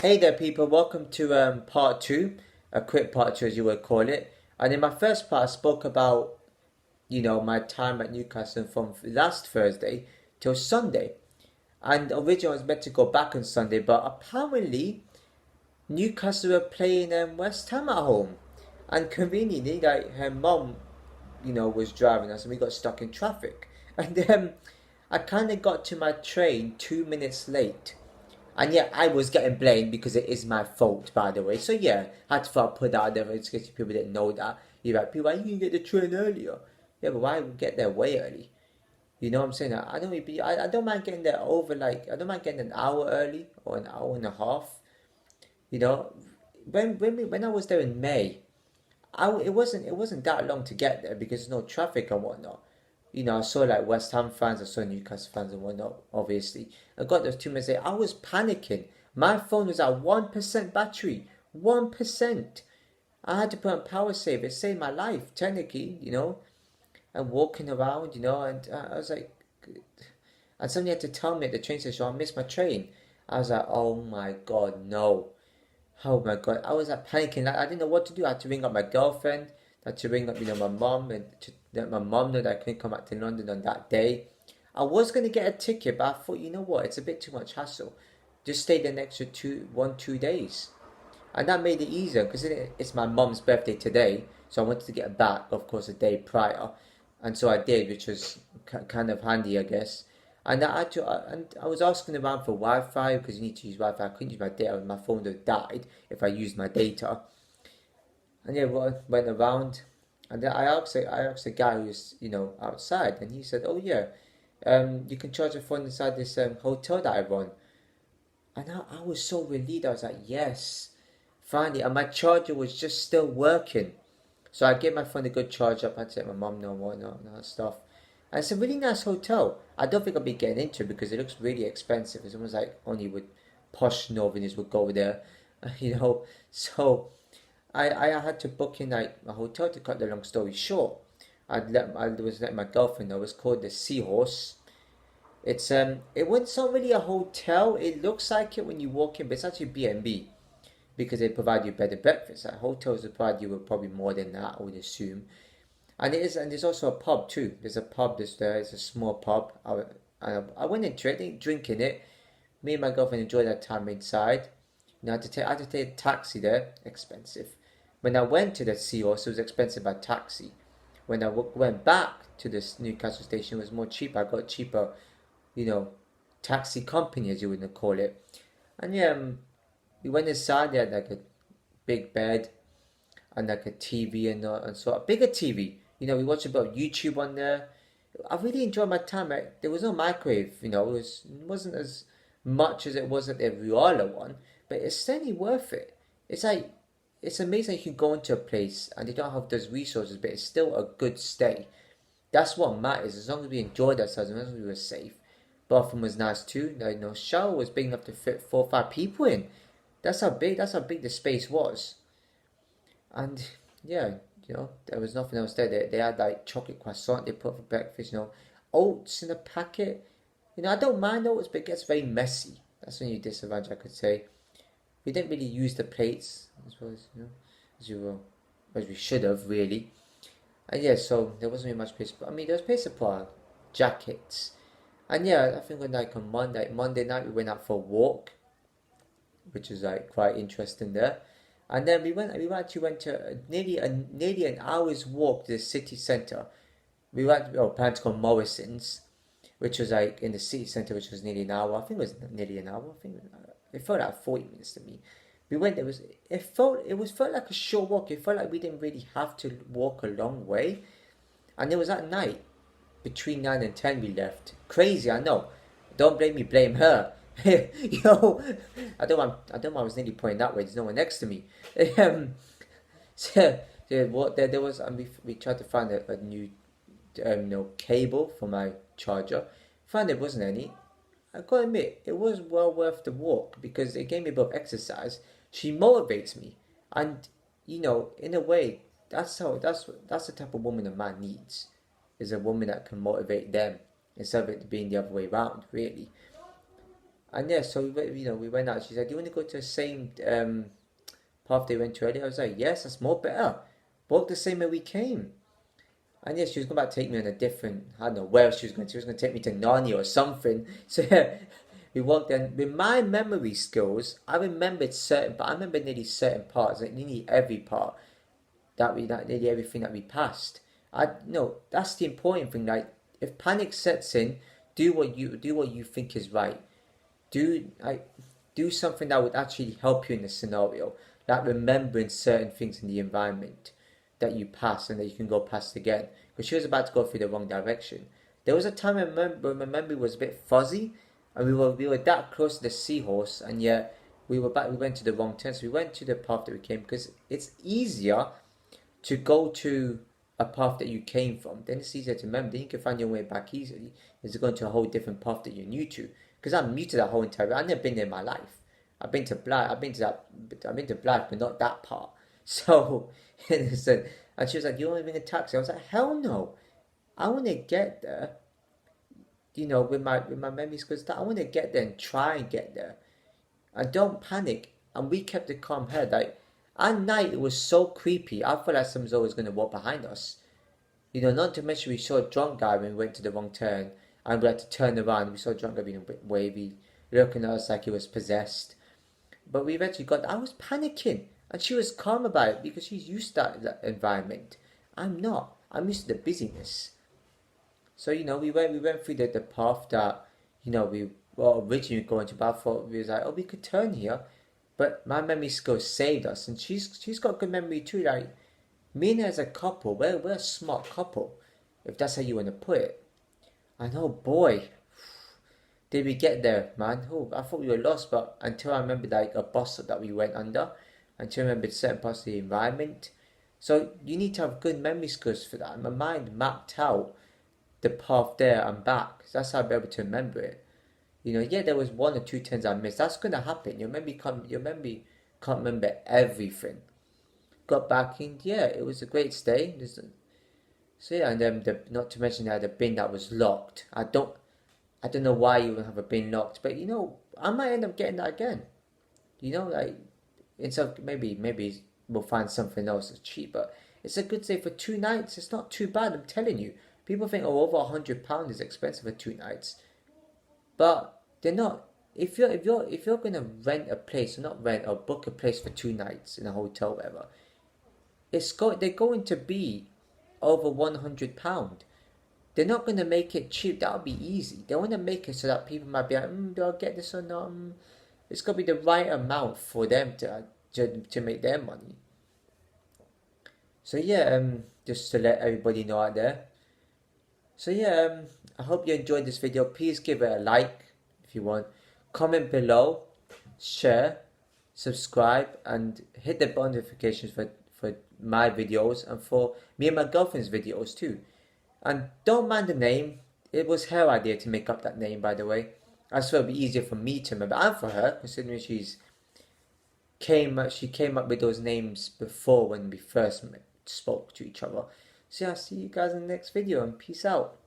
Hey there, people. Welcome to part two, a quick part two, as you would call it. And in my first part, I spoke about my time at Newcastle from last Thursday till Sunday. And originally, I was meant to go back on Sunday, but apparently Newcastle were playing West Ham at home, and conveniently, like her mom, was driving us, and we got stuck in traffic. And I kind of got to my train 2 minutes late. And yeah, I was getting blamed because it is my fault, by the way. So yeah, I had to put that out there in case people didn't know that. You're like, people, why you can get the train earlier? Yeah, but why get there way early? You know what I'm saying? I don't mind getting there I don't mind getting an hour early or an hour and a half. You know, when I was there in May, it wasn't that long to get there because there's no traffic and whatnot. I saw like West Ham fans, I saw Newcastle fans and whatnot, obviously. I got those 2 minutes late. I was panicking. My phone was at 1% battery. 1%. I had to put on power save. It saved my life, technically, and walking around, and I was like, and somebody had to tell me at the train station, I missed my train. I was like, oh my god, no. Oh my god, I was like panicking. I didn't know what to do. I had to ring up my girlfriend. I had to ring up, my mom, and to let my mom know that I couldn't come back to London on that day. I was gonna get a ticket, but I thought, you know what, it's a bit too much hassle. Just stay the next 2 days, and that made it easier because it's my mom's birthday today, so I wanted to get back, of course, a day prior, and so I did, which was kind of handy, I guess. And I was asking around for Wi-Fi because you need to use Wi-Fi. I couldn't use my data; my phone would have died if I used my data. And yeah, went around, and then I asked the guy who's outside, and he said, "Oh yeah, you can charge your phone inside this hotel that I run." And I was so relieved. I was like, "Yes, finally!" And my charger was just still working. So I gave my phone a good charge up. I had to let my mum know and whatnot and all that stuff. And it's a really nice hotel. I don't think I'll be getting into it because it looks really expensive. It's almost like only with posh Northerners would go there, you know. So I had to book in like a hotel to cut the long story short. I was letting my girlfriend know. It's called the Seahorse. It's not really a hotel. It looks like it when you walk in, but it's actually B&B because they provide you better breakfast. Like hotels would provide you with probably more than that, I would assume. And there's also a pub too. There's a pub there. It's a small pub. I went into it, I didn't drink in it. Me and my girlfriend enjoyed our time inside. I had to take a taxi there, expensive. When I went to the Seahorse, it was expensive by taxi. When I went back to this Newcastle station, it was more cheap. I got cheaper, you know, taxi company as you would call it. And yeah, we went inside. They had like a big bed and like a TV and so a bigger TV. We watched a bit of YouTube on there. I really enjoyed my time. There was no microwave. It wasn't as much as it was at the Riala one, but it's certainly worth it. It's like it's amazing you can go into a place and they don't have those resources, but it's still a good stay. That's what matters. As long as we enjoyed ourselves, as long as we were safe. Bathroom was nice too. Shower was big enough to fit 4 or 5 people in. That's how big the space was. And yeah, there was nothing else there. They had like chocolate croissant they put for breakfast, oats in a packet. I don't mind oats, but it gets very messy. That's the only disadvantage I could say. We didn't really use the plates as well as you will, as we should have really. And yeah, so there wasn't really much place. But I mean, there was place to put jackets. And yeah, I think on Monday night we went out for a walk, which is like quite interesting there. And then we actually went to nearly an hour's walk to the city centre. We went to planned to go Morrison's, which was like in the city centre, which was nearly an hour. I think it was nearly an hour. I think it felt like 40 minutes to me. We went. It felt like a short walk. It felt like we didn't really have to walk a long way. And it was at night, between 9 and 10 we left. Crazy, I know. Don't blame me, blame her. you know, I was nearly pointing that way. There's no one next to me. Um, so, there was, and we tried to find a new, cable for my charger. Found there wasn't any. I gotta admit, it was well worth the walk because it gave me a bit of exercise. She motivates me, and in a way, that's the type of woman a man needs. Is a woman that can motivate them instead of it being the other way around, really. And yeah, so we went out. She said, "Do you want to go to the same path they went to earlier?" I was like, "Yes, that's more better. Walk the same way we came." And yeah, she was going to take me on a different, I don't know where she was going to. She was going to take me to Narnia or something. So yeah, we walked in. With my memory skills, I remembered but I remember nearly certain parts, like nearly every part nearly everything that we passed. That's the important thing. Like, if panic sets in, do what you think is right. Do something that would actually help you in the scenario, like remembering certain things in the environment that you pass and that you can go past again. Because she was about to go through the wrong direction. There was a time I remember my memory was a bit fuzzy, and we were that close to the seahorse, and yet we were back. We went to the wrong turn, so we went to the path that we came because it's easier to go to a path that you came from. Then it's easier to remember. Then you can find your way back easily. Is going to a whole different path that you're new to. Because I'm new to that whole entire. I've never been there in my life. I've been to Blythe. I've been to Blythe, but not that part. So, and she was like, "You want to bring a taxi?" I was like, "Hell no! I want to get there. With my memory skills, I want to get there and try and get there. And don't panic." And we kept a calm head. Like, at night, it was so creepy. I felt like someone's always going to walk behind us. Not to mention we saw a drunk guy when we went to the wrong turn. And we had to turn around. We saw a drunk guy being a bit wavy, looking at us like he was possessed. But we eventually I was panicking. And she was calm about it because she's used to that environment. I'm not. I'm used to the busyness. So, we went through the path that, we were originally going to, but I thought we was like, oh, we could turn here. But my memory skills saved us, and she's got good memory too. Like, me and her as a couple, we're a smart couple, if that's how you want to put it. And oh boy, did we get there, man. Oh, I thought we were lost, but until I remembered like a bus that we went under, until I remembered certain parts of the environment. So you need to have good memory skills for that. And my mind mapped out the path there and back. So that's how I'll be able to remember it. Yeah, there was one or two turns I missed. That's gonna happen. Your memory can't remember everything. Got back in, yeah, it was a great stay. So yeah, and then not to mention that the bin that was locked. I don't know why you would have a bin locked, but I might end up getting that again. Like, instead of maybe we'll find something else that's cheaper. It's a good stay for 2 nights. It's not too bad. I'm telling you. People think, oh, over £100 is expensive for 2 nights, but they're not. If you're gonna rent a place, or not rent, or book a place for 2 nights in a hotel, whatever, they're going to be over £100. They're not gonna make it cheap. That'll be easy. They want to make it so that people might be like, do I get this or not? It's gotta be the right amount for them to make their money. So yeah, just to let everybody know out there. So yeah, I hope you enjoyed this video. Please give it a like if you want. Comment below, share, subscribe, and hit the bell notifications for my videos and for me and my girlfriend's videos too. And don't mind the name. It was her idea to make up that name, by the way. I just thought it'd be easier for me to remember and for her, considering she came up with those names before when we first spoke to each other. So yeah, I'll see you guys in the next video and peace out.